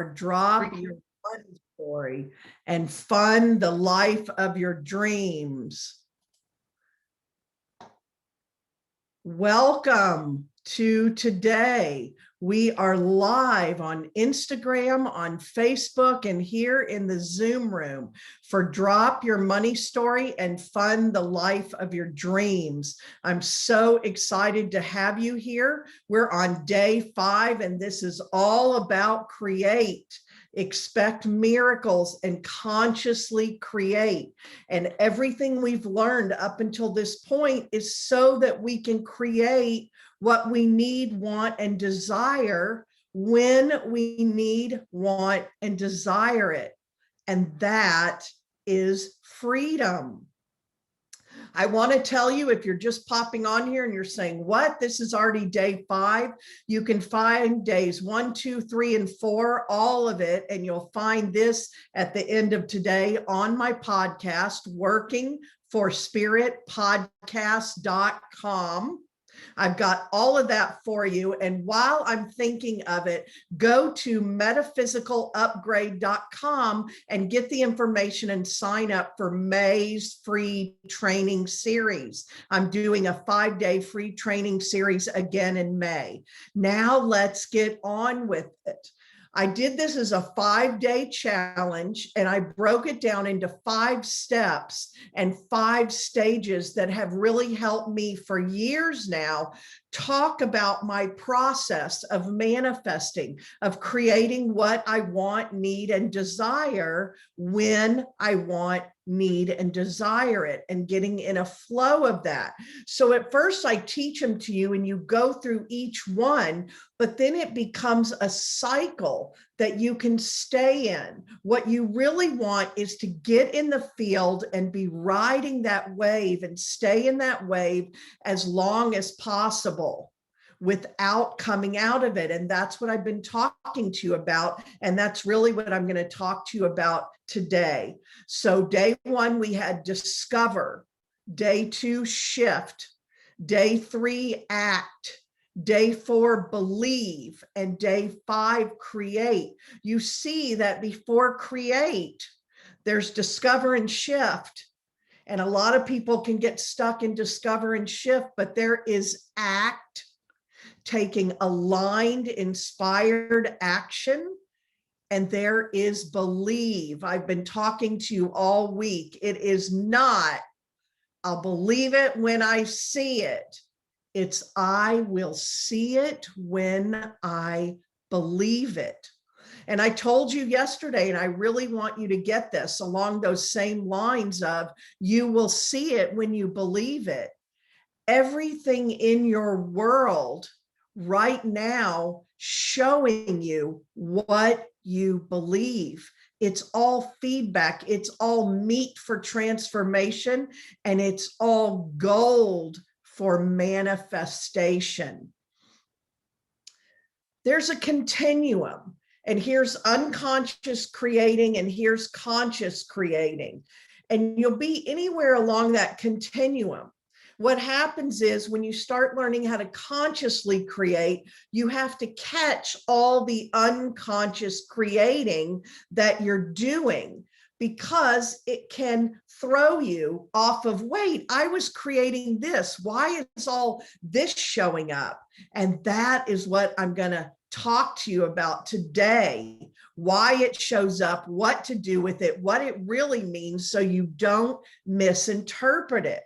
drop your money story and fund the life of your dreams. Welcome to today. We are live on Instagram, on Facebook, and here in the Zoom room for Drop Your Money Story and Fund the Life of Your Dreams. I'm so excited to have you here. We're on day 5, and this is all about create. Expect miracles and consciously create. And everything we've learned up until this point is so that we can create what we need, want, and desire when we need, want, and desire it. And that is freedom. I want to tell you, if you're just popping on here and you're saying, what? This is already day 5. You can find days 1, 2, 3, and 4, all of it. And you'll find this at the end of today on my podcast, workingforspiritpodcast.com. I've got all of that for you. And while I'm thinking of it, go to metaphysicalupgrade.com and get the information and sign up for May's free training series. I'm doing a 5-day free training series again in May. Now let's get on with it. I did this as a 5-day challenge, and I broke it down into 5 steps and 5 stages that have really helped me for years now talk about my process of manifesting, of creating what I want, need, and desire when I want, need, and desire it, and getting in a flow of that. So at first I teach them to you and you go through each one, but then it becomes a cycle that you can stay in. What you really want is to get in the field and be riding that wave and stay in that wave as long as possible without coming out of it. And that's what I've been talking to you about. And that's really what I'm going to talk to you about today. So day 1, we had discover. Day 2, shift. Day 3, act. Day 4, believe. And day 5, create. You see that before create, there's discover and shift. And a lot of people can get stuck in discover and shift, but there is act, taking aligned, inspired action. And there is believe. I've been talking to you all week. It is not, I'll believe it when I see it. It's I will see it when I believe it. And I told you yesterday, and I really want you to get this along those same lines of you will see it when you believe it. Everything in your world right now showing you what you believe. It's all feedback. It's all meat for transformation, and it's all gold for manifestation. There's a continuum, and here's unconscious creating, and here's conscious creating. And you'll be anywhere along that continuum. What happens is when you start learning how to consciously create, you have to catch all the unconscious creating that you're doing, because it can throw you off of, wait, I was creating this. Why is all this showing up? And that is what I'm going to talk to you about today, why it shows up, what to do with it, what it really means, so you don't misinterpret it.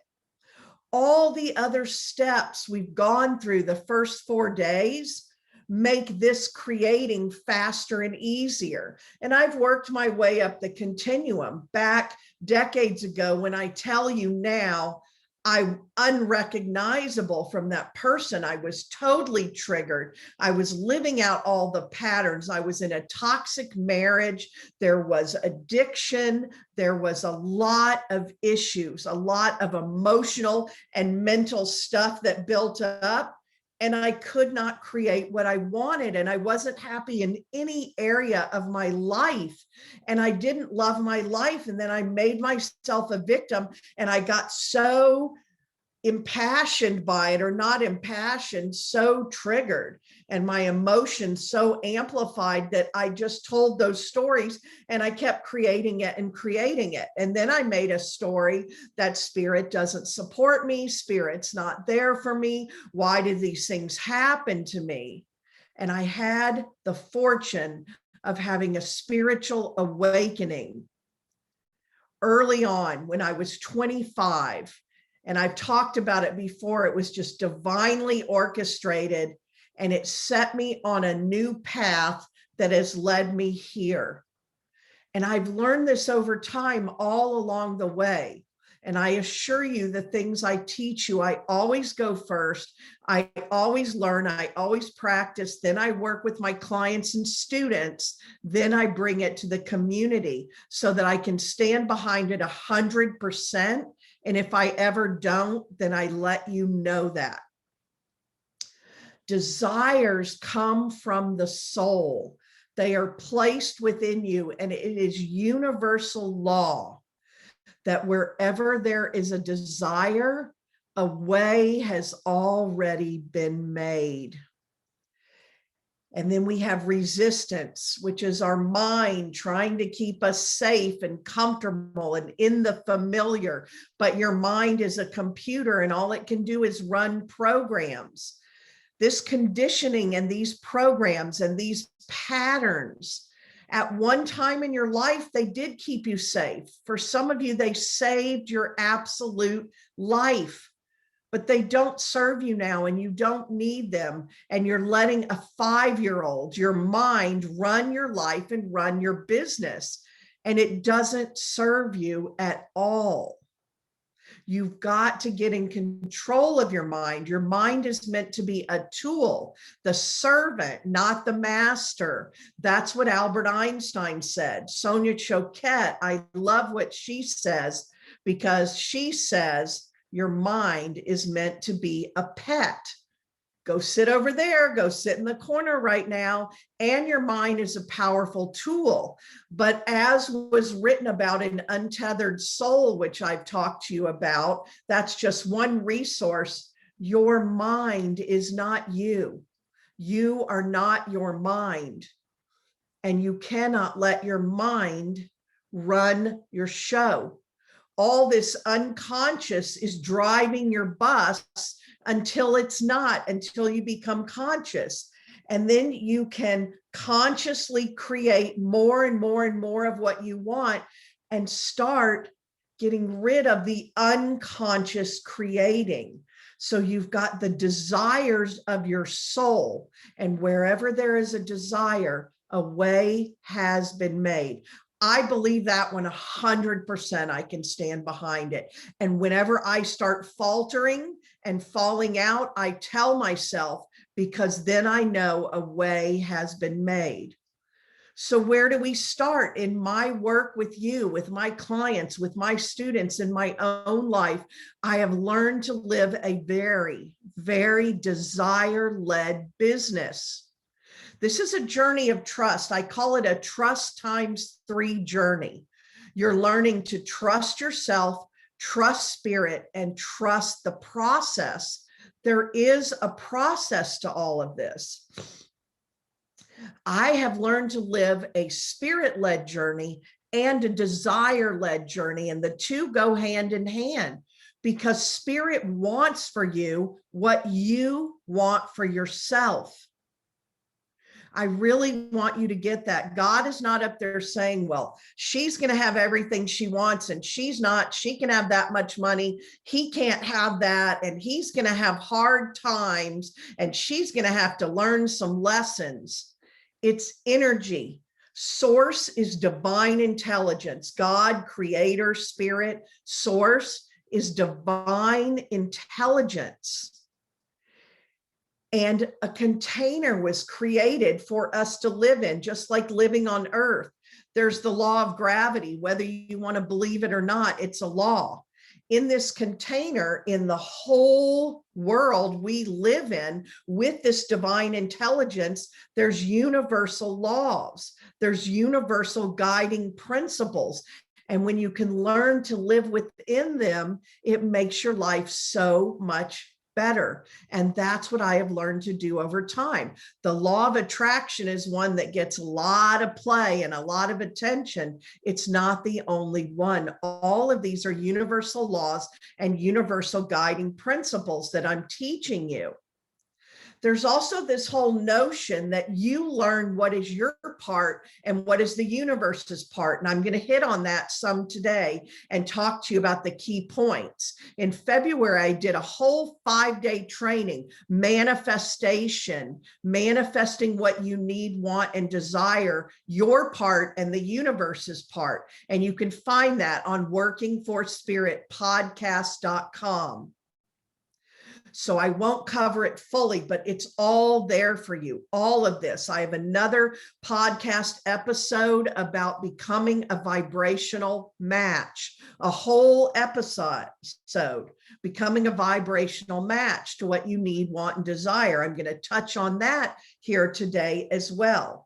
All the other steps we've gone through the first 4 days make this creating faster and easier. And I've worked my way up the continuum back decades ago. When I tell you now, I'm unrecognizable from that person. I was totally triggered. I was living out all the patterns. I was in a toxic marriage. There was addiction. There was a lot of issues, a lot of emotional and mental stuff that built up. And I could not create what I wanted. And I wasn't happy in any area of my life. And I didn't love my life. And then I made myself a victim. And I got so impassioned by it, or not impassioned, so triggered, and my emotions so amplified that I just told those stories, and I kept creating it and creating it. And then I made a story that spirit doesn't support me, spirit's not there for me, why did these things happen to me? And I had the fortune of having a spiritual awakening early on when I was 25. And I've talked about it before. It was just divinely orchestrated, and it set me on a new path that has led me here. And I've learned this over time all along the way. And I assure you, the things I teach you, I always go first. I always learn, I always practice. Then I work with my clients and students. Then I bring it to the community so that I can stand behind it 100%. And if I ever don't, then I let you know that. Desires come from the soul. They are placed within you, and it is universal law that wherever there is a desire, a way has already been made. And then we have resistance, which is our mind trying to keep us safe and comfortable and in the familiar. But your mind is a computer, and all it can do is run programs. This conditioning and these programs and these patterns, at one time in your life, they did keep you safe. For some of you, they saved your absolute life, but they don't serve you now, and you don't need them. And you're letting a 5-year-old, your mind, run your life and run your business, and it doesn't serve you at all. You've got to get in control of your mind. Your mind is meant to be a tool, the servant, not the master. That's what Albert Einstein said. Sonia Choquette, I love what she says, because she says your mind is meant to be a pet. Go sit over there, go sit in the corner right now, and your mind is a powerful tool. But as was written about in Untethered Soul, which I've talked to you about, that's just one resource. Your mind is not you. You are not your mind. And you cannot let your mind run your show. All this unconscious is driving your bus until it's not, until you become conscious. And then you can consciously create more and more and more of what you want, and start getting rid of the unconscious creating. So you've got the desires of your soul, and wherever there is a desire, a way has been made. I believe that one 100%. I can stand behind it. And whenever I start faltering and falling out, I tell myself, because then I know a way has been made. So where do we start? In my work with you, with my clients, with my students, in my own life, I have learned to live a very, very desire-led business. This is a journey of trust. I call it a trust times 3 journey. You're learning to trust yourself, trust spirit, and trust the process. There is a process to all of this. I have learned to live a spirit-led journey and a desire-led journey, and the two go hand in hand, because spirit wants for you what you want for yourself. I really want you to get that. God is not up there saying, well, she's going to have everything she wants, and she's not, she can have that much money. He can't have that. And he's going to have hard times, and she's going to have to learn some lessons. It's energy. Source is divine intelligence. God, creator, spirit. Source is divine intelligence. And a container was created for us to live in, just like living on earth. There's the law of gravity, whether you want to believe it or not, it's a law. In this container, in the whole world we live in, with this divine intelligence, there's universal laws, there's universal guiding principles. And when you can learn to live within them, it makes your life so much better. And that's what I have learned to do over time. The law of attraction is one that gets a lot of play and a lot of attention. It's not the only one. All of these are universal laws and universal guiding principles that I'm teaching you. There's also this whole notion that you learn what is your part and what is the universe's part. And I'm going to hit on that some today and talk to you about the key points. In February, I did a whole 5-day training, manifestation, manifesting what you need, want, and desire, your part and the universe's part. And you can find that on workingforspiritpodcast.com. So I won't cover it fully, but it's all there for you, all of this. I have another podcast episode about becoming a vibrational match, a whole episode, becoming a vibrational match to what you need, want, and desire. I'm going to touch on that here today as well.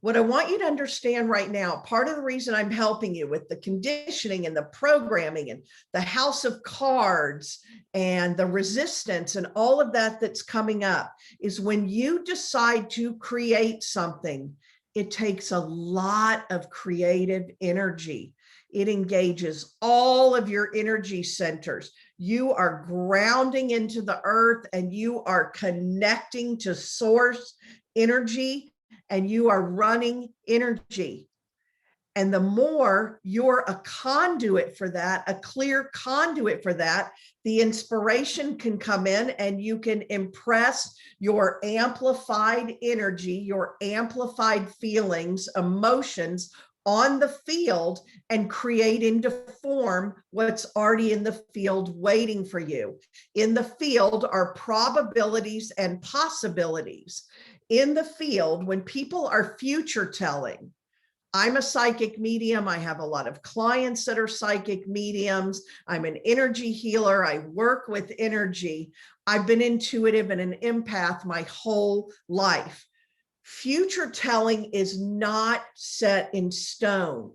What I want you to understand right now, part of the reason I'm helping you with the conditioning and the programming and the house of cards and the resistance and all of that that's coming up is when you decide to create something, it takes a lot of creative energy. It engages all of your energy centers. You are grounding into the earth and you are connecting to source energy. And you are running energy. And the more you're a conduit for that, a clear conduit for that, the inspiration can come in and you can impress your amplified energy, your amplified feelings, emotions on the field and create into form what's already in the field waiting for you. In the field are probabilities and possibilities. In the field, when people are future telling, I'm a psychic medium. I have a lot of clients that are psychic mediums. I'm an energy healer. I work with energy. I've been intuitive and an empath my whole life. Future telling is not set in stone.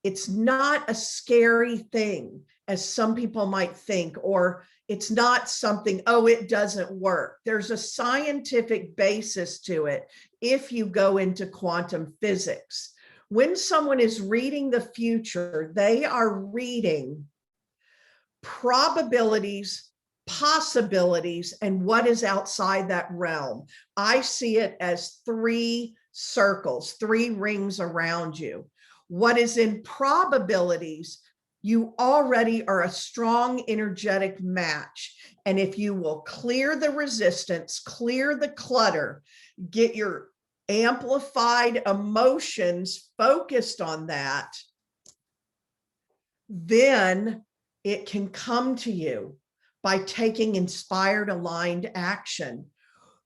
It's not a scary thing, as some people might think, or it's not something, oh, it doesn't work. There's a scientific basis to it if you go into quantum physics. When someone is reading the future, they are reading probabilities, possibilities, and what is outside that realm. I see it as 3 circles, 3 rings around you. What is in probabilities, you already are a strong energetic match. And if you will clear the resistance, clear the clutter, get your amplified emotions focused on that, then it can come to you by taking inspired, aligned action.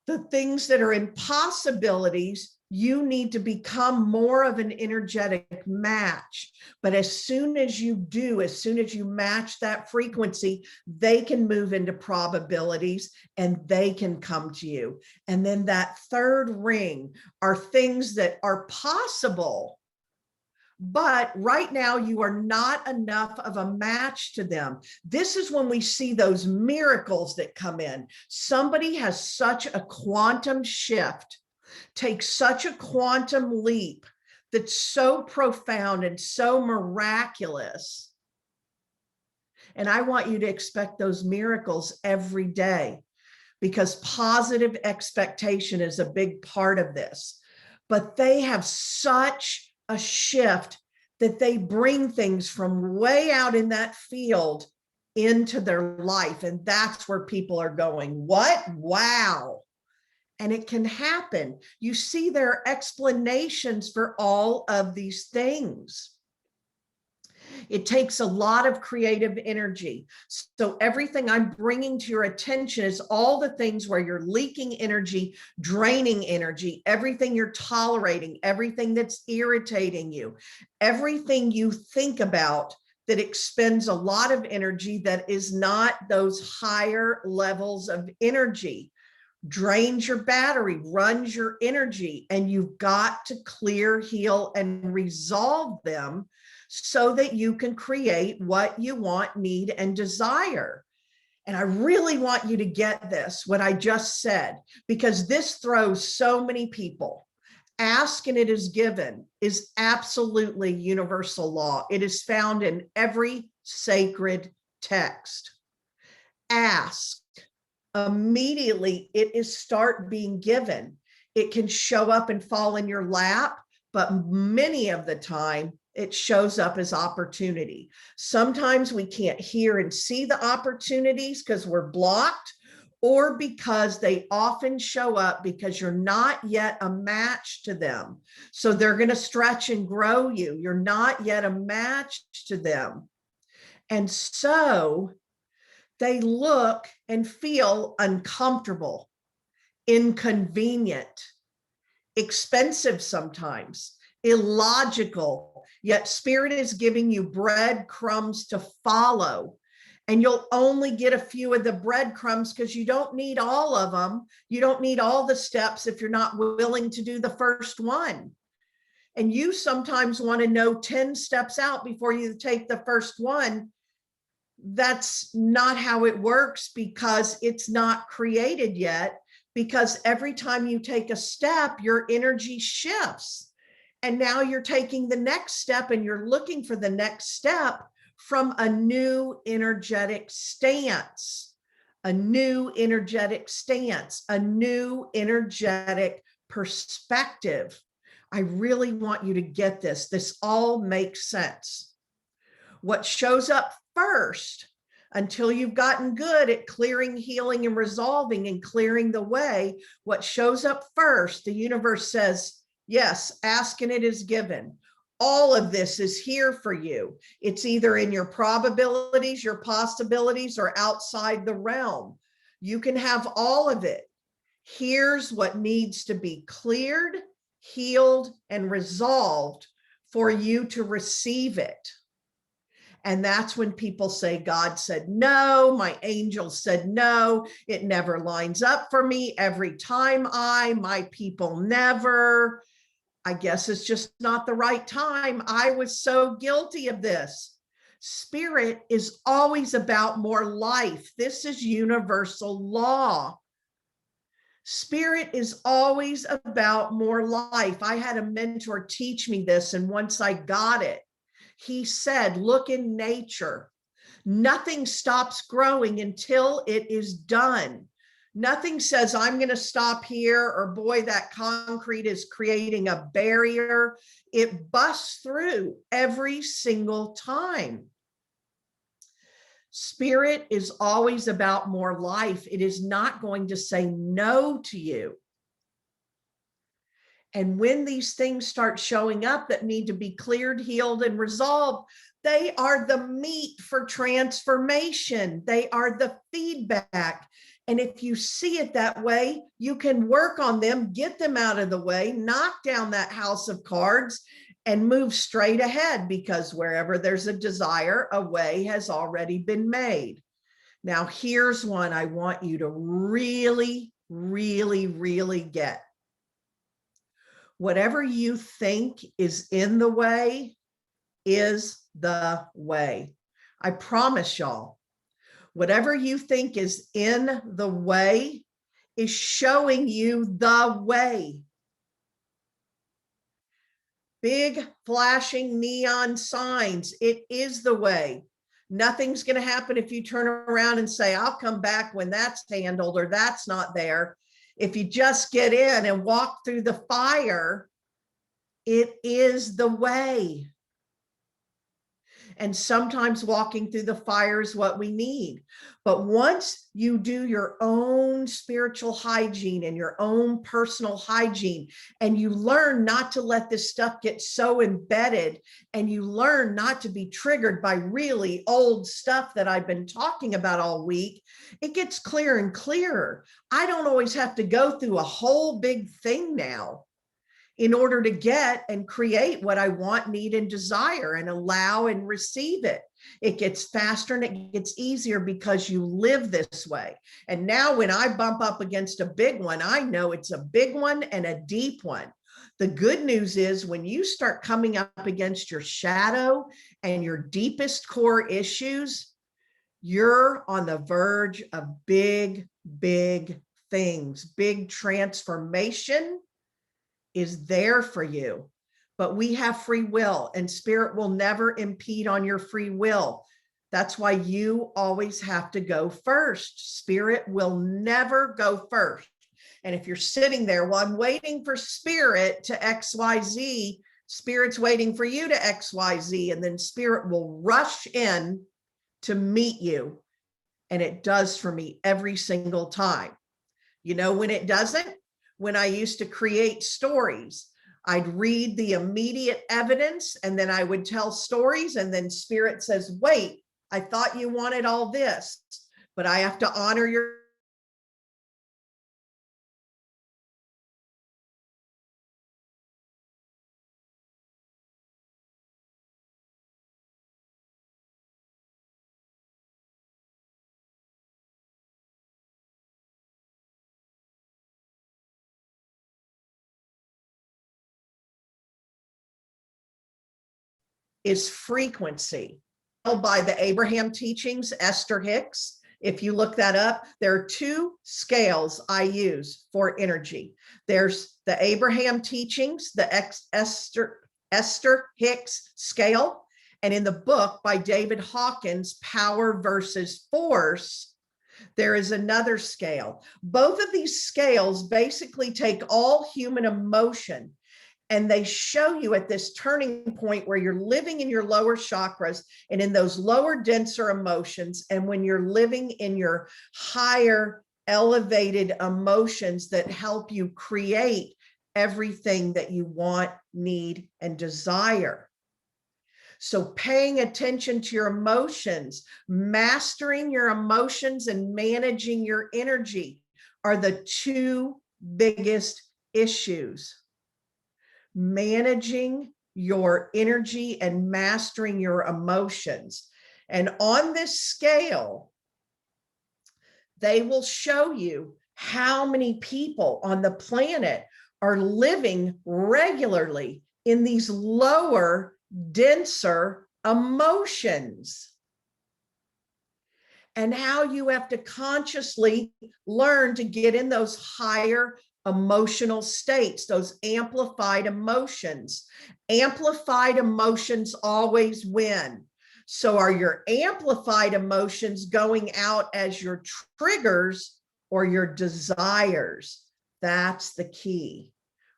The things that are impossibilities, you need to become more of an energetic match. But as soon as you do, as soon as you match that frequency, they can move into probabilities and they can come to you. And then that third ring are things that are possible, but right now you are not enough of a match to them. This is when we see those miracles that come in. Somebody has such a quantum shift, takes such a quantum leap that's so profound and so miraculous. And I want you to expect those miracles every day, because positive expectation is a big part of this. But they have such a shift that they bring things from way out in that field into their life. And that's where people are going, what? Wow. And it can happen. You see, there are explanations for all of these things. It takes a lot of creative energy. So everything I'm bringing to your attention is all the things where you're leaking energy, draining energy, everything you're tolerating, everything that's irritating you, everything you think about that expends a lot of energy that is not those higher levels of energy. drains your battery, runs your energy, and you've got to clear, heal, and resolve them so that you can create what you want, need, and desire. And I really want you to get this, what I just said, because this throws so many people. Ask and it is given is absolutely universal law. It is found in every sacred text. Ask. Immediately it is start being given. It can show up and fall in your lap, but many of the time it shows up as opportunity. Sometimes we can't hear and see the opportunities because we're blocked, or because they often show up because you're not yet a match to them. So they're going to stretch and grow you. You're not yet a match to them. And so they look and feel uncomfortable, inconvenient, expensive sometimes, illogical, yet Spirit is giving you breadcrumbs to follow. And you'll only get a few of the breadcrumbs because you don't need all of them. You don't need all the steps if you're not willing to do the first one. And you sometimes want to know 10 steps out before you take the first one. That's not how it works because it's not created yet. Because every time you take a step, your energy shifts. And now you're taking the next step and you're looking for the next step from a new energetic stance, a new energetic stance, a new energetic perspective. I really want you to get this. This all makes sense. What shows up first, until you've gotten good at clearing, healing, and resolving and clearing the way, what shows up first, the universe says, yes, ask and it is given. All of this is here for you. It's either in your probabilities, your possibilities, or outside the realm. You can have all of it. Here's what needs to be cleared, healed, and resolved for you to receive it. And that's when people say, God said no, my angel said no, it never lines up for me every time my people never. I guess it's just not the right time. I was so guilty of this. Spirit is always about more life. This is universal law. Spirit is always about more life. I had a mentor teach me this, and once I got it, he said, look in nature. Nothing stops growing until it is done. Nothing says, I'm going to stop here, or boy, that concrete is creating a barrier. It busts through every single time. Spirit is always about more life. It is not going to say no to you. And when these things start showing up that need to be cleared, healed, and resolved, they are the meat for transformation. They are the feedback. And if you see it that way, you can work on them, get them out of the way, knock down that house of cards, and move straight ahead, because wherever there's a desire, a way has already been made. Now, here's one I want you to really, really, really get. Whatever you think is in the way is the way. I promise y'all, whatever you think is in the way is showing you the way. Big flashing neon signs. It is the way. Nothing's going to happen if you turn around and say, I'll come back when that's handled or that's not there. If you just get in and walk through the fire, it is the way. And sometimes walking through the fire is what we need. But once you do your own spiritual hygiene and your own personal hygiene, and you learn not to let this stuff get so embedded, and you learn not to be triggered by really old stuff that I've been talking about all week, it gets clearer and clearer. I don't always have to go through a whole big thing now in order to get and create what I want, need, and desire, and allow and receive it. It gets faster and it gets easier because you live this way. And now when I bump up against a big one, I know it's a big one and a deep one. The good news is when you start coming up against your shadow and your deepest core issues, you're on the verge of big, big things. Big transformation is there for you. But we have free will, and spirit will never impede on your free will. That's why you always have to go first. Spirit will never go first. And if you're sitting there, well, I'm waiting for spirit to XYZ, spirit's waiting for you to XYZ, and then spirit will rush in to meet you. And it does for me every single time. You know when it doesn't? When I used to create stories, I'd read the immediate evidence and then I would tell stories, and then spirit says, wait, I thought you wanted all this, but I have to honor your is frequency. By the Abraham teachings, Esther Hicks. If you look that up, there are two scales I use for energy. There's the Abraham teachings, the Esther Hicks scale. And in the book by David Hawkins, Power versus Force, there is another scale. Both of these scales basically take all human emotion, and they show you at this turning point where you're living in your lower chakras and in those lower, denser emotions. And when you're living in your higher, elevated emotions that help you create everything that you want, need, and desire. So paying attention to your emotions, mastering your emotions, and managing your energy are the two biggest issues. Managing your energy and mastering your emotions. And on this scale, they will show you how many people on the planet are living regularly in these lower, denser emotions, and how you have to consciously learn to get in those higher emotional states, those amplified emotions. Amplified emotions always win. So are your amplified emotions going out as your triggers or your desires? That's the key.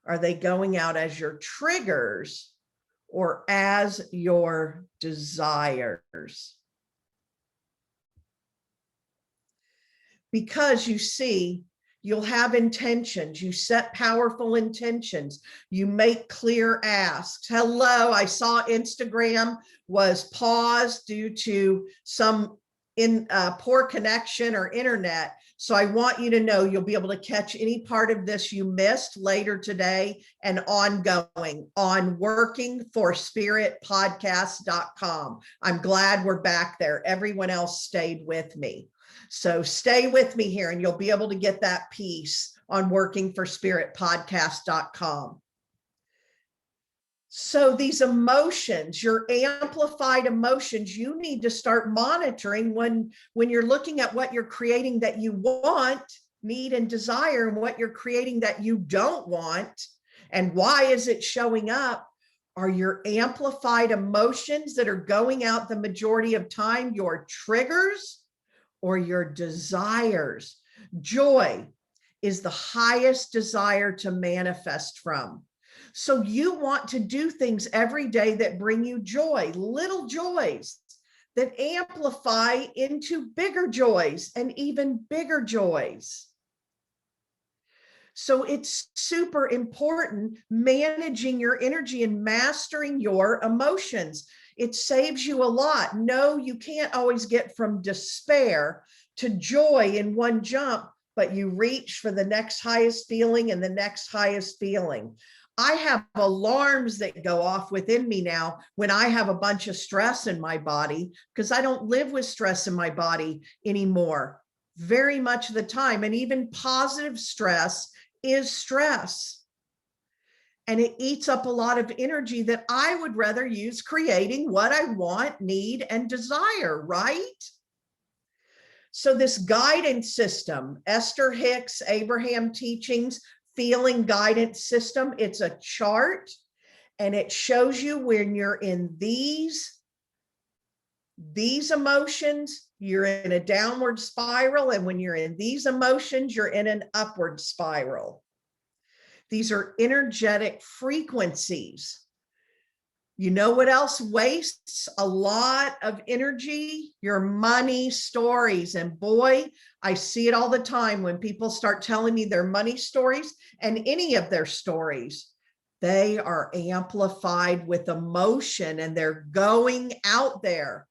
Are they going out as your triggers or as your desires? Because you see, you'll have intentions. You set powerful intentions. You make clear asks. Hello, I saw Instagram was paused due to some poor connection or internet. So I want you to know you'll be able to catch any part of this you missed later today and ongoing on workingforspiritpodcast.com. I'm glad we're back there. Everyone else stayed with me. So stay with me here and you'll be able to get that piece on workingforspiritpodcast.com. So these emotions, your amplified emotions, you need to start monitoring when you're looking at what you're creating that you want, need, and desire, and what you're creating that you don't want. And why is it showing up? Are your amplified emotions that are going out the majority of time your triggers or your desires? Joy is the highest desire to manifest from. So you want to do things every day that bring you joy, little joys that amplify into bigger joys and even bigger joys. So it's super important managing your energy and mastering your emotions. It saves you a lot. No, you can't always get from despair to joy in one jump, but you reach for the next highest feeling and the next highest feeling. I have alarms that go off within me now when I have a bunch of stress in my body, because I don't live with stress in my body anymore very much of the time. And even positive stress is stress. And it eats up a lot of energy that I would rather use creating what I want, need, and desire, right? So this guidance system, Esther Hicks, Abraham Teachings, feeling guidance system, it's a chart, and it shows you when you're in these emotions, you're in a downward spiral, and when you're in these emotions, you're in an upward spiral. These are energetic frequencies. You know what else wastes a lot of energy? Your money stories. And boy, I see it all the time when people start telling me their money stories, and any of their stories. They are amplified with emotion and they're going out there.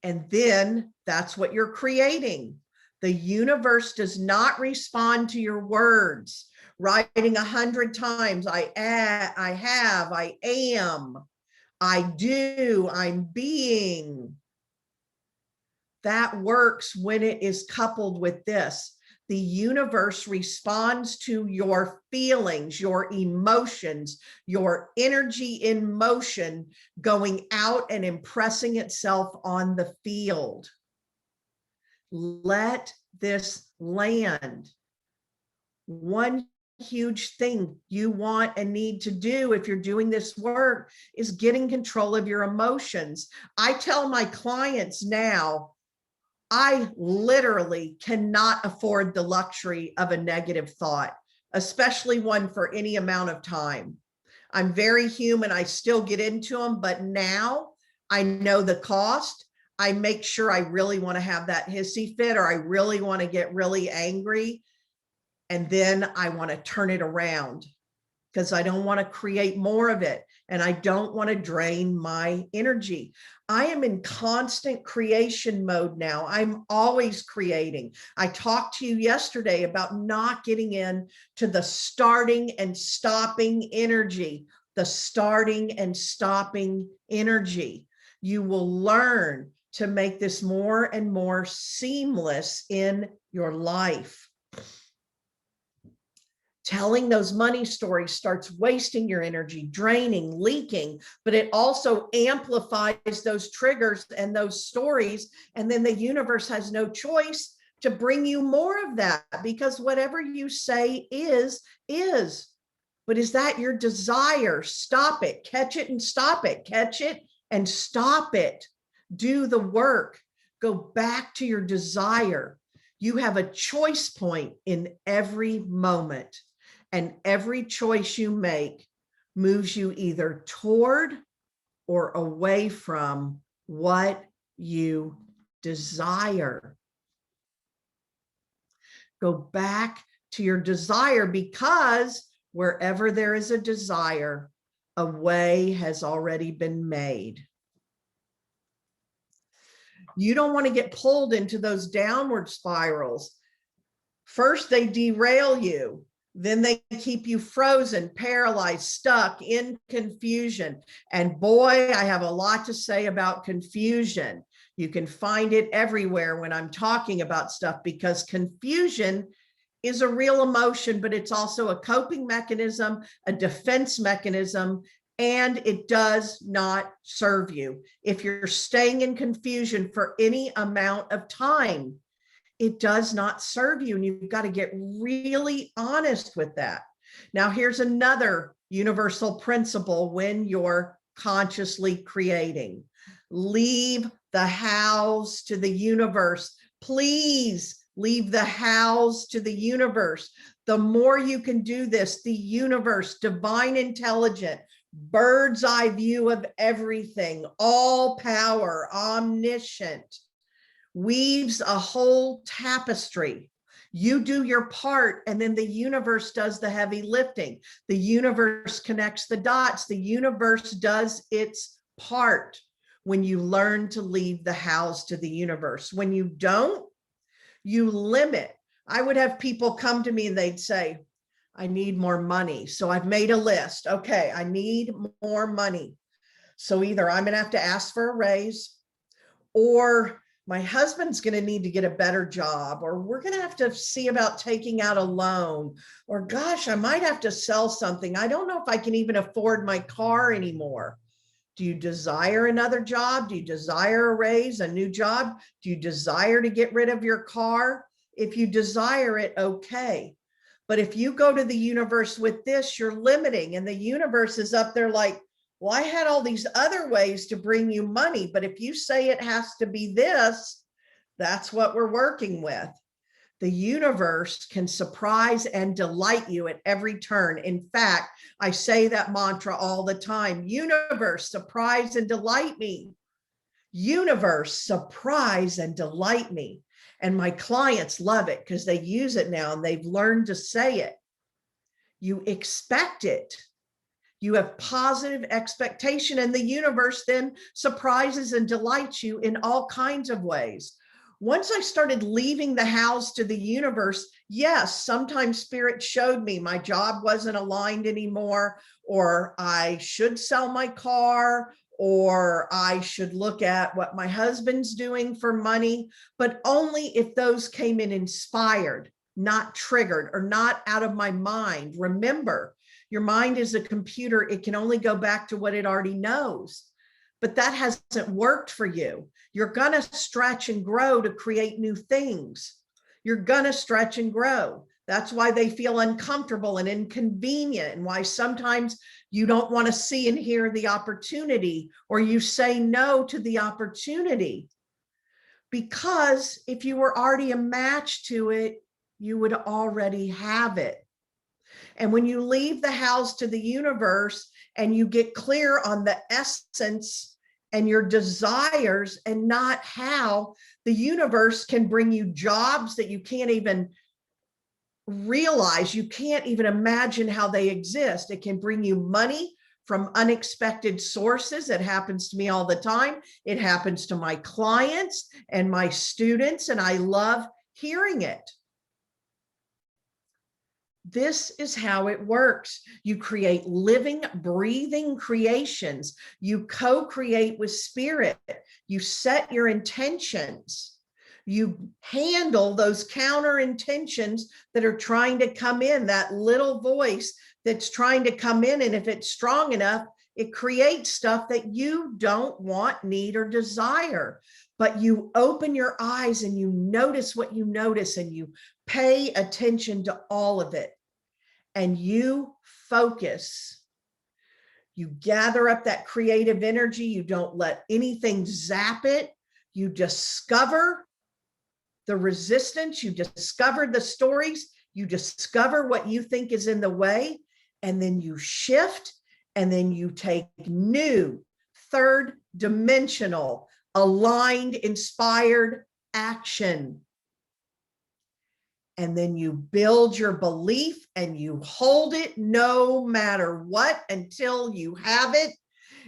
And then that's what you're creating. The universe does not respond to your words. Writing 100 times, I have, I am, I do, I'm being. That works when it is coupled with this. The universe responds to your feelings, your emotions, your energy in motion going out and impressing itself on the field. Let this land. One huge thing you want and need to do if you're doing this work is getting control of your emotions. I tell my clients now, I literally cannot afford the luxury of a negative thought, especially one for any amount of time. I'm very human. I still get into them, but now I know the cost. I make sure I really want to have that hissy fit, or I really want to get really angry. And then I want to turn it around because I don't want to create more of it. And I don't want to drain my energy. I am in constant creation mode now. I'm always creating. I talked to you yesterday about not getting in to the starting and stopping energy, the starting and stopping energy. You will learn to make this more and more seamless in your life. Telling those money stories starts wasting your energy, draining, leaking, but it also amplifies those triggers and those stories. And then the universe has no choice to bring you more of that, because whatever you say is. But is that your desire? Stop it, catch it and stop it, catch it and stop it. Do the work. Go back to your desire. You have a choice point in every moment. And every choice you make moves you either toward or away from what you desire. Go back to your desire, because wherever there is a desire, a way has already been made. You don't want to get pulled into those downward spirals. First, they derail you. Then they keep you frozen, paralyzed, stuck in confusion. And boy, I have a lot to say about confusion. You can find it everywhere when I'm talking about stuff, because confusion is a real emotion, but it's also a coping mechanism, a defense mechanism, and it does not serve you. If you're staying in confusion for any amount of time, it does not serve you, and you've got to get really honest with that. Now, here's another universal principle when you're consciously creating. Leave the hows to the universe. Please leave the hows to the universe. The more you can do this, the universe, divine intelligence, bird's eye view of everything, all power, omniscient, weaves a whole tapestry. You do your part, and then the universe does the heavy lifting. The universe connects the dots. The universe does its part when you learn to leave the hows to the universe. When you don't, you limit. I would have people come to me and they'd say, I need more money. So I've made a list. Okay, I need more money. So either I'm going to have to ask for a raise, or my husband's going to need to get a better job, or we're going to have to see about taking out a loan, or gosh, I might have to sell something. I don't know if I can even afford my car anymore. Do you desire another job? Do you desire a raise, a new job? Do you desire to get rid of your car? If you desire it, okay. But if you go to the universe with this, you're limiting, and the universe is up there like, well, I had all these other ways to bring you money, but if you say it has to be this, that's what we're working with. The universe can surprise and delight you at every turn. In fact, I say that mantra all the time. Universe, surprise and delight me. Universe, surprise and delight me. And my clients love it because they use it now and they've learned to say it. You expect it. You have positive expectation, and the universe then surprises and delights you in all kinds of ways. Once I started leaving the house to the universe, yes, sometimes spirit showed me my job wasn't aligned anymore, or I should sell my car, or I should look at what my husband's doing for money, but only if those came in inspired, not triggered, or not out of my mind. Remember, your mind is a computer. It can only go back to what it already knows. But that hasn't worked for you. You're going to stretch and grow to create new things. You're going to stretch and grow. That's why they feel uncomfortable and inconvenient, and why sometimes you don't want to see and hear the opportunity, or you say no to the opportunity. Because if you were already a match to it, you would already have it. And when you leave the house to the universe and you get clear on the essence and your desires and not how, the universe can bring you jobs that you can't even realize, you can't even imagine how they exist. It can bring you money from unexpected sources. It happens to me all the time. It happens to my clients and my students, and I love hearing it. This is how it works. You create living, breathing creations. You co-create with spirit. You set your intentions. You handle those counter intentions that are trying to come in, that little voice that's trying to come in. And if it's strong enough, it creates stuff that you don't want, need, or desire. But you open your eyes and you notice what you notice, and you pay attention to all of it. And you focus. You gather up that creative energy. You don't let anything zap it. You discover the resistance. You discover the stories. You discover what you think is in the way. And then you shift. And then you take new, third dimensional, aligned, inspired action. And then you build your belief and you hold it no matter what until you have it.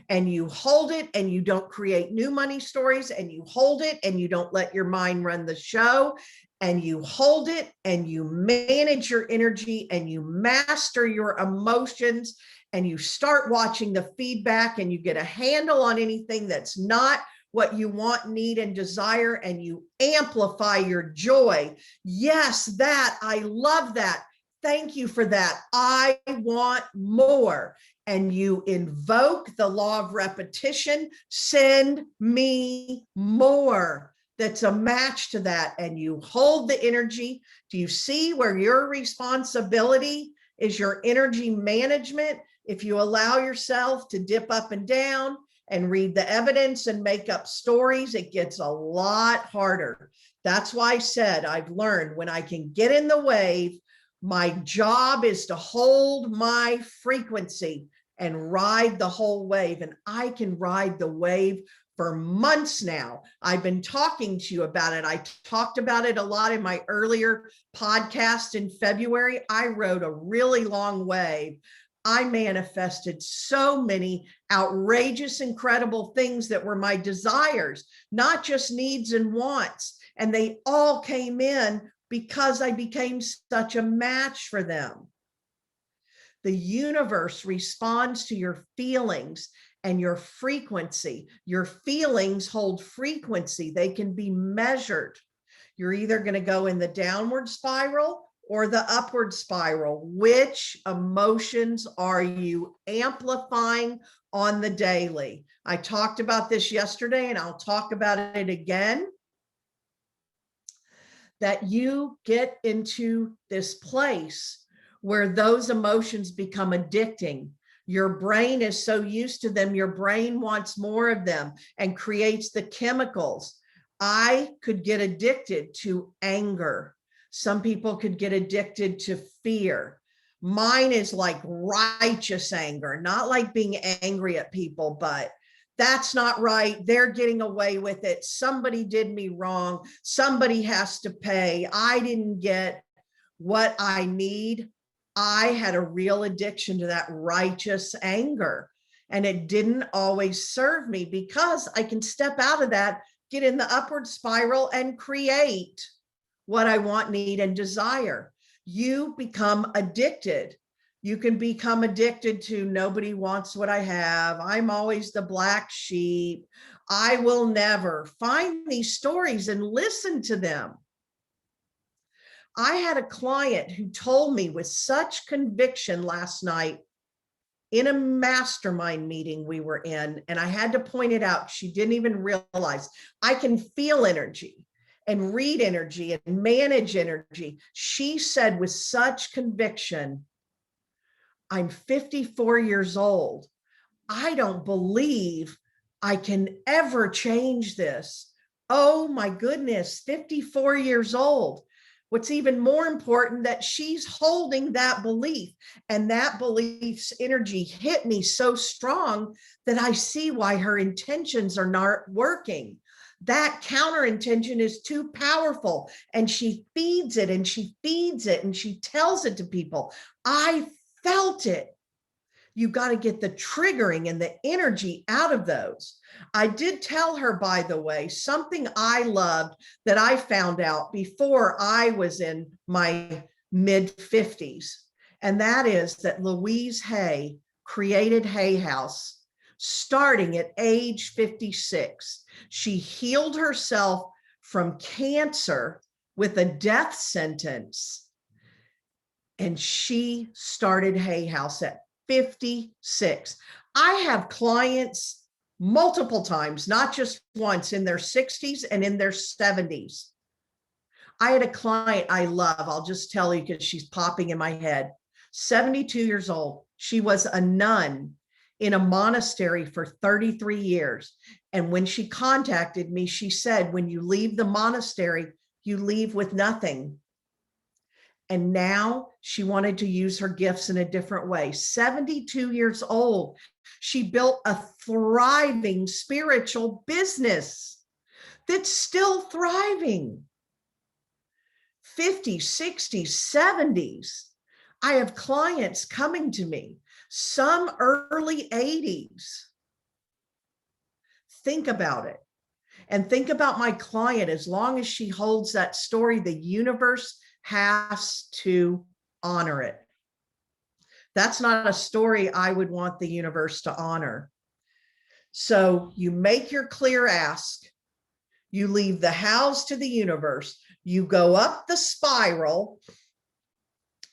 And you hold it and you don't create new money stories, and you hold it and you don't let your mind run the show. And you hold it and you manage your energy and you master your emotions, and you start watching the feedback, and you get a handle on anything that's not what you want, need, and desire, and you amplify your joy. Yes, that, I love that. Thank you for that. I want more. And you invoke the law of repetition. Send me more. That's a match to that. And you hold the energy. Do you see where your responsibility is? Your energy management. If you allow yourself to dip up and down and read the evidence and make up stories, it gets a lot harder. That's why I said I've learned when I can get in the wave, my job is to hold my frequency and ride the whole wave. And I can ride the wave for months now. I've been talking to you about it. I talked about it a lot in my earlier podcast in February. I rode a really long wave. I manifested so many outrageous, incredible things that were my desires, not just needs and wants. And they all came in because I became such a match for them. The universe responds to your feelings and your frequency. Your feelings hold frequency. They can be measured. You're either going to go in the downward spiral or the upward spiral. Which emotions are you amplifying on the daily? I talked about this yesterday and I'll talk about it again. That you get into this place where those emotions become addicting. Your brain is so used to them, your brain wants more of them and creates the chemicals. I could get addicted to anger. Some people could get addicted to fear. Mine is like righteous anger, not like being angry at people, but that's not right. They're getting away with it. Somebody did me wrong. Somebody has to pay. I didn't get what I need. I had a real addiction to that righteous anger, and it didn't always serve me because I can step out of that, get in the upward spiral, and create what I want, need, and desire. You become addicted. You can become addicted to nobody wants what I have. I'm always the black sheep. I will never. Find these stories and listen to them. I had a client who told me with such conviction last night in a mastermind meeting we were in, and I had to point it out. She didn't even realize I can feel energy and read energy and manage energy. She said with such conviction, I'm 54 years old. I don't believe I can ever change this. Oh my goodness, 54 years old. What's even more important, that she's holding that belief, and that belief's energy hit me so strong that I see why her intentions are not working. That counter intention is too powerful, and she feeds it and she feeds it and she tells it to people. I felt it. You got to get the triggering and the energy out of those. I did tell her, by the way, something I loved that I found out before I was in my mid 50s. And that is that Louise Hay created Hay House starting at age 56. She healed herself from cancer with a death sentence. And she started Hay House at 56. I have clients multiple times, not just once, in their 60s and in their 70s. I had a client I love. I'll just tell you because she's popping in my head. 72 years old. She was a nun in a monastery for 33 years. And when she contacted me, she said, when you leave the monastery, you leave with nothing. And now she wanted to use her gifts in a different way. 72 years old, she built a thriving spiritual business that's still thriving. 50s, 60s, 70s. I have clients coming to me, some early 80s. Think about it. And think about my client. As long as she holds that story, the universe has to honor it. That's not a story I would want the universe to honor. So you make your clear ask, you leave the hows to the universe, you go up the spiral,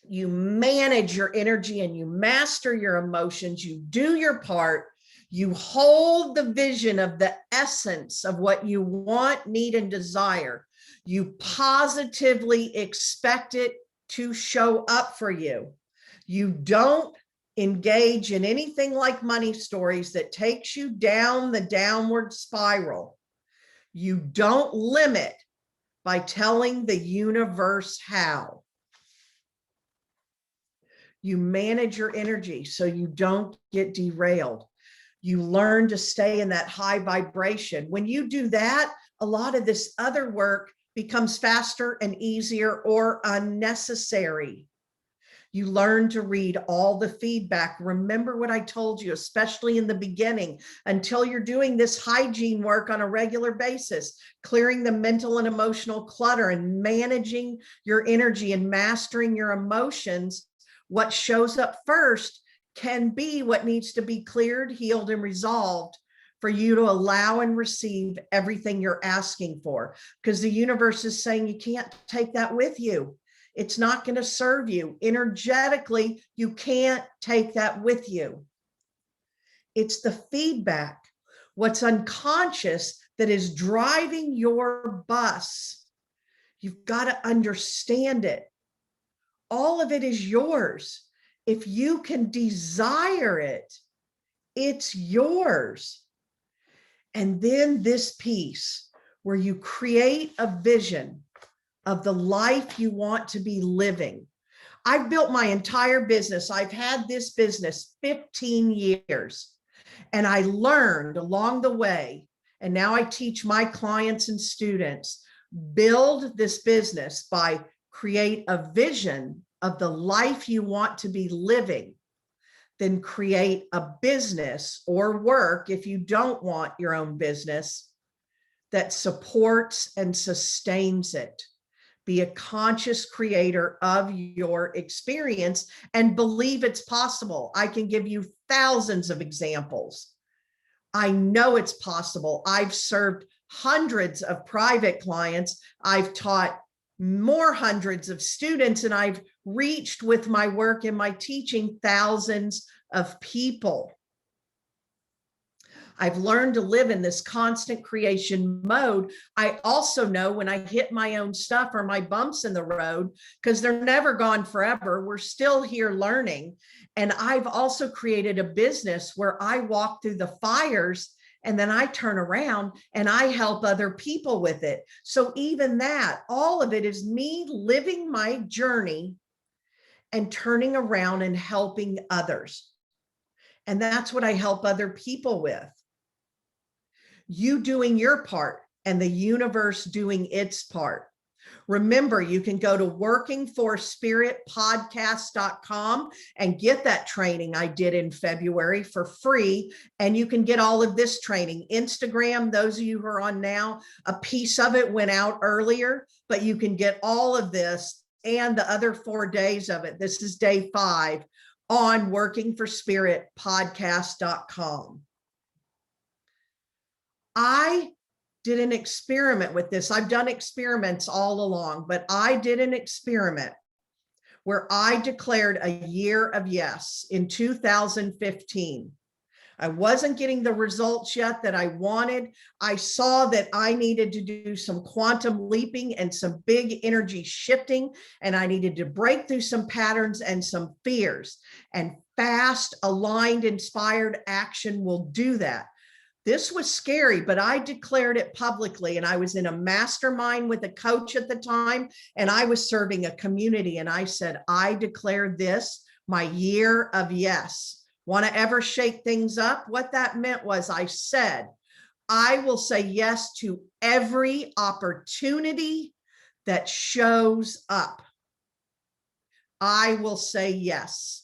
you manage your energy and you master your emotions, you do your part, you hold the vision of the essence of what you want, need, and desire. You positively expect it to show up for you. You don't engage in anything like money stories that takes you down the downward spiral. You don't limit by telling the universe how. You manage your energy so you don't get derailed. You learn to stay in that high vibration. When you do that, a lot of this other work becomes faster and easier or unnecessary. You learn to read all the feedback. Remember what I told you, especially in the beginning, until you're doing this hygiene work on a regular basis, clearing the mental and emotional clutter and managing your energy and mastering your emotions. What shows up first can be what needs to be cleared, healed, and resolved for you to allow and receive everything you're asking for. Because the universe is saying you can't take that with you. It's not going to serve you. Energetically, you can't take that with you. It's the feedback, what's unconscious that is driving your bus. You've got to understand it. All of it is yours. If you can desire it, it's yours. And then this piece where you create a vision of the life you want to be living. I've built my entire business. I've had this business 15 years, and I learned along the way, and now I teach my clients and students, build this business by create a vision of the life you want to be living, then create a business or work, if you don't want your own business, that supports and sustains it. Be a conscious creator of your experience and believe it's possible. I can give you thousands of examples. I know it's possible. I've served hundreds of private clients. I've taught more hundreds of students, and I've reached with my work and my teaching thousands of people. I've learned to live in this constant creation mode. I also know when I hit my own stuff or my bumps in the road, because they're never gone forever. We're still here learning. And I've also created a business where I walk through the fires and then I turn around and I help other people with it. So even that, all of it is me living my journey and turning around and helping others. And that's what I help other people with. You doing your part and the universe doing its part. Remember, you can go to workingforspiritpodcast.com and get that training I did in February for free. And you can get all of this training. Instagram, those of you who are on now, a piece of it went out earlier, but you can get all of this and the other 4 days of it. This is day 5 on workingforspiritpodcast.com. I did an experiment with this. I've done experiments all along, but I did an experiment where I declared a year of yes in 2015. I wasn't getting the results yet that I wanted. I saw that I needed to do some quantum leaping and some big energy shifting, and I needed to break through some patterns and some fears. And fast, aligned, inspired action will do that. This was scary, but I declared it publicly, and I was in a mastermind with a coach at the time, and I was serving a community, and I said, I declare this my year of yes. Want to ever shake things up? What that meant was I said, I will say yes to every opportunity that shows up. I will say yes.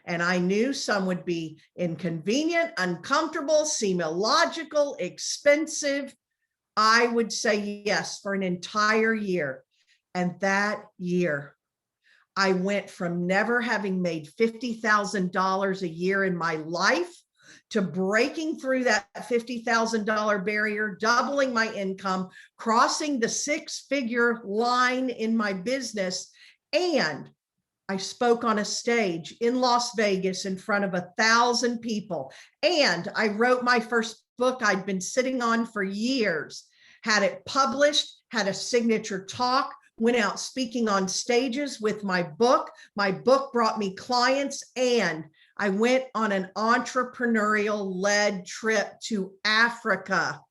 And I knew some would be inconvenient, uncomfortable, seem illogical, expensive. I would say yes for an entire year. And that year, I went from never having made $50,000 a year in my life to breaking through that $50,000 barrier, doubling my income, crossing the 6-figure line in my business. And I spoke on a stage in Las Vegas in front of 1,000 people. And I wrote my first book I'd been sitting on for years, had it published, had a signature talk, went out speaking on stages with my book. My book brought me clients, and I went on an entrepreneurial-led trip to Africa.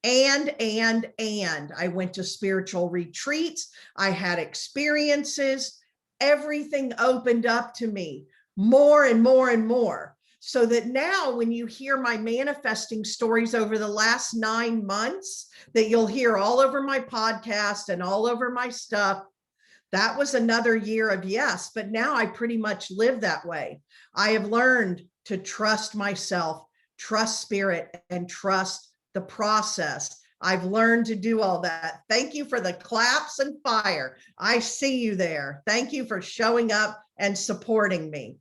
And I went to spiritual retreats. I had experiences. Everything opened up to me more and more and more. So that now when you hear my manifesting stories over the last 9 months that you'll hear all over my podcast and all over my stuff, that was another year of yes. But now I pretty much live that way. I have learned to trust myself, trust spirit, and trust the process. I've learned to do all that. Thank you for the claps and fire. I see you there. Thank you for showing up and supporting me.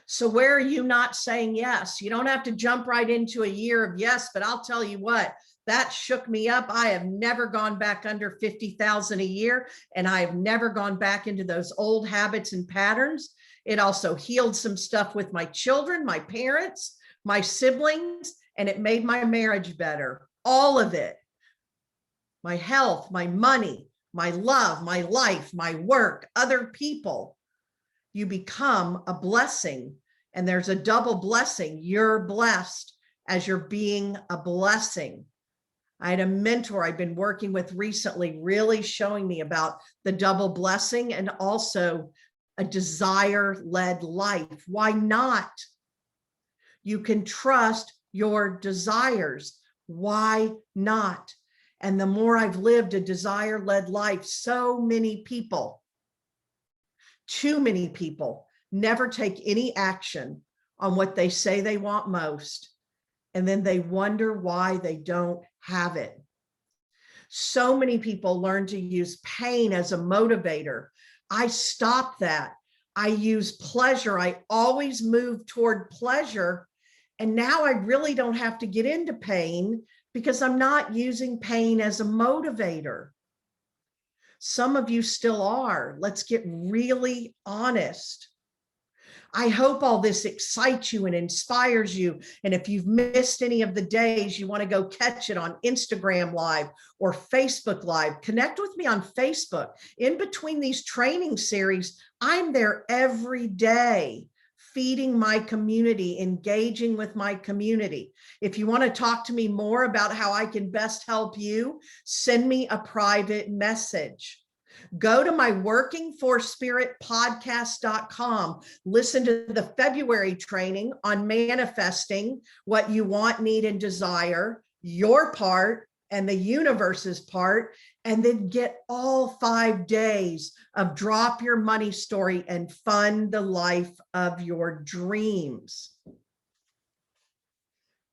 So where are you not saying yes? You don't have to jump right into a year of yes, but I'll tell you what, that shook me up. I have never gone back under 50,000 a year, and I have never gone back into those old habits and patterns. It also healed some stuff with my children, my parents, my siblings, and it made my marriage better. All of it. My health, my money, my love, my life, my work, other people. You become a blessing, and there's a double blessing. You're blessed as you're being a blessing. I had a mentor I've been working with recently, really showing me about the double blessing and also a desire-led life. Why not? You can trust your desires. Why not? And the more I've lived a desire-led life, so many people, too many people, never take any action on what they say they want most. And then they wonder why they don't have it. So many people learn to use pain as a motivator. I stopped that. I use pleasure. I always move toward pleasure. And now I really don't have to get into pain because I'm not using pain as a motivator. Some of you still are. Let's get really honest. I hope all this excites you and inspires you. And if you've missed any of the days, you want to go catch it on Instagram Live or Facebook Live, connect with me on Facebook. In between these training series, I'm there every day, feeding my community, engaging with my community. If you want to talk to me more about how I can best help you, send me a private message. Go to my workingforspiritpodcast.com. Listen to the February training on manifesting what you want, need, and desire, your part and the universe's part, and then get all 5 days of Drop Your Money Story and Fund the Life of Your Dreams.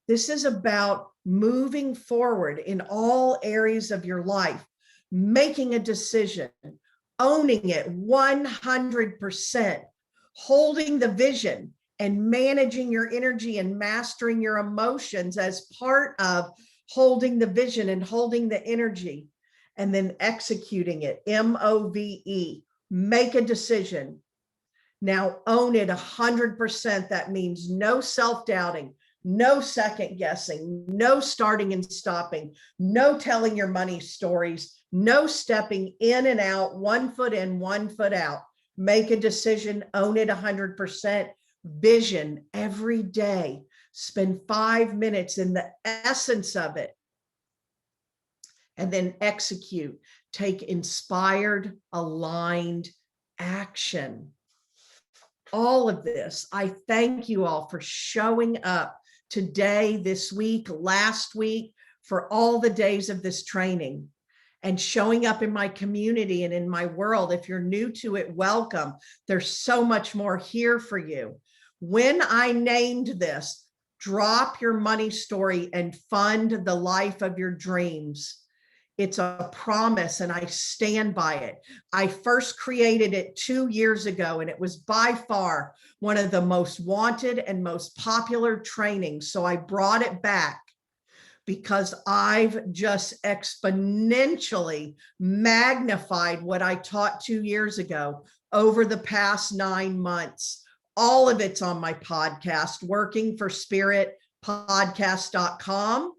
This is about moving forward in all areas of your life, making a decision, owning it 100%, holding the vision and managing your energy and mastering your emotions as part of holding the vision and holding the energy, and then executing it, MOVE, make a decision. Now own it 100%. That means no self-doubting, no second guessing, no starting and stopping, no telling your money stories, no stepping in and out, 1 foot in, 1 foot out. Make a decision, own it 100%. Vision every day. Spend 5 minutes in the essence of it. And then execute. Take inspired, aligned action. All of this, I thank you all for showing up today, this week, last week, for all the days of this training and showing up in my community and in my world. If you're new to it, welcome. There's so much more here for you. When I named this, Drop Your Money Story and Fund the Life of Your Dreams, it's a promise and I stand by it. I first created it 2 years ago, and it was by far one of the most wanted and most popular trainings. So I brought it back because I've just exponentially magnified what I taught 2 years ago over the past 9 months. All of it's on my podcast, workingforspiritpodcast.com.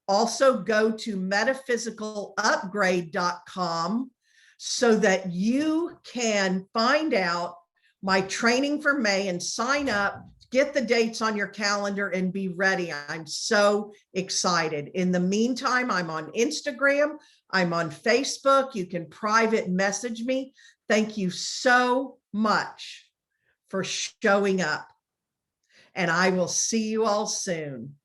Also go to metaphysicalupgrade.com so that you can find out my training for May and sign up, get the dates on your calendar and be ready. I'm so excited. In the meantime, I'm on Instagram, I'm on Facebook. You can private message me. Thank you so much for showing up, and I will see you all soon.